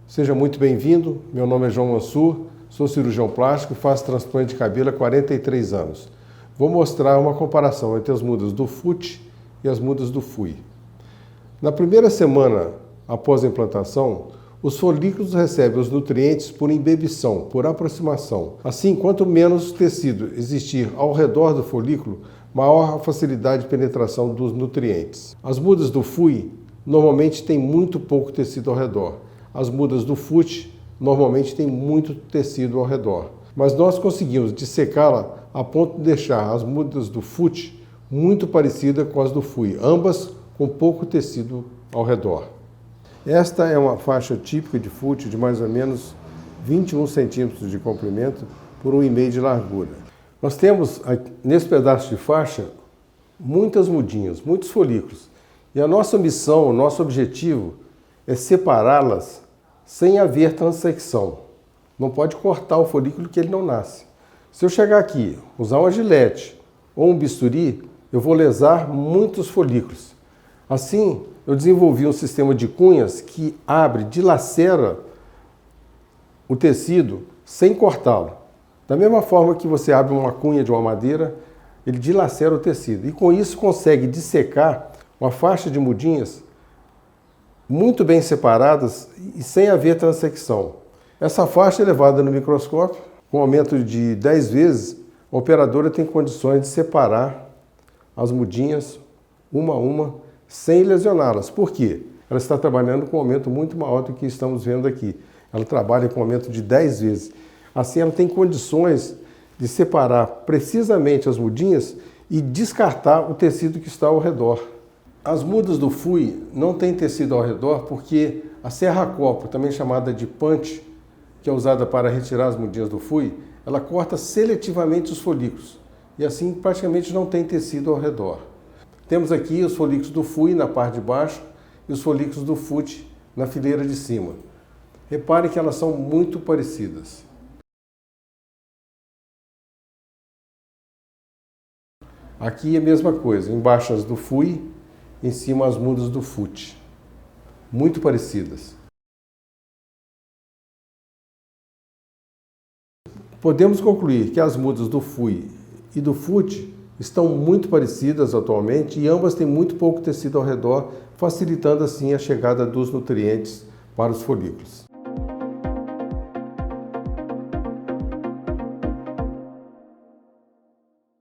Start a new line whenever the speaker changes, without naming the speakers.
Seja muito bem-vindo, meu nome é João Mansur, sou cirurgião plástico e faço transplante de cabelo há 43 anos. Vou mostrar uma comparação entre as mudas do FUT e as mudas do FUI. Na primeira semana após a implantação, os folículos recebem os nutrientes por imbebição, por aproximação. Assim, quanto menos tecido existir ao redor do folículo, maior a facilidade de penetração dos nutrientes. As mudas do FUI normalmente têm muito pouco tecido ao redor. As mudas do FUT normalmente têm muito tecido ao redor. Mas nós conseguimos dissecá-la a ponto de deixar as mudas do FUT muito parecidas com as do FUI, ambas com pouco tecido ao redor. Esta é uma faixa típica de FUT de mais ou menos 21 centímetros de comprimento por 1,5 de largura. Nós temos nesse pedaço de faixa muitas mudinhas, muitos folículos. E a nossa missão, o nosso objetivo é separá-las sem haver transecção. Não pode cortar o folículo que ele não nasce. Se eu chegar aqui, usar uma gilete ou um bisturi, eu vou lesar muitos folículos. Assim, eu desenvolvi um sistema de cunhas que abre, dilacera o tecido sem cortá-lo. Da mesma forma que você abre uma cunha de uma madeira, ele dilacera o tecido. E com isso consegue dissecar uma faixa de mudinhas muito bem separadas e sem haver transecção. Essa faixa é levada no microscópio, com aumento de 10 vezes, a operadora tem condições de separar as mudinhas uma a uma, sem lesioná-las. Por quê? Ela está trabalhando com um aumento muito maior do que estamos vendo aqui. Ela trabalha com um aumento de 10 vezes. Assim, ela tem condições de separar precisamente as mudinhas e descartar o tecido que está ao redor. As mudas do FUI não têm tecido ao redor porque a serra-copo, também chamada de punch, que é usada para retirar as mudinhas do FUI, ela corta seletivamente os folículos e assim praticamente não tem tecido ao redor. Temos aqui os folículos do FUI na parte de baixo e os folículos do FUT na fileira de cima. Reparem que elas são muito parecidas. Aqui é a mesma coisa, embaixo as do FUI, em cima as mudas do FUT. Muito parecidas. Podemos concluir que as mudas do FUI e do FUT estão muito parecidas atualmente e ambas têm muito pouco tecido ao redor, facilitando assim a chegada dos nutrientes para os folículos.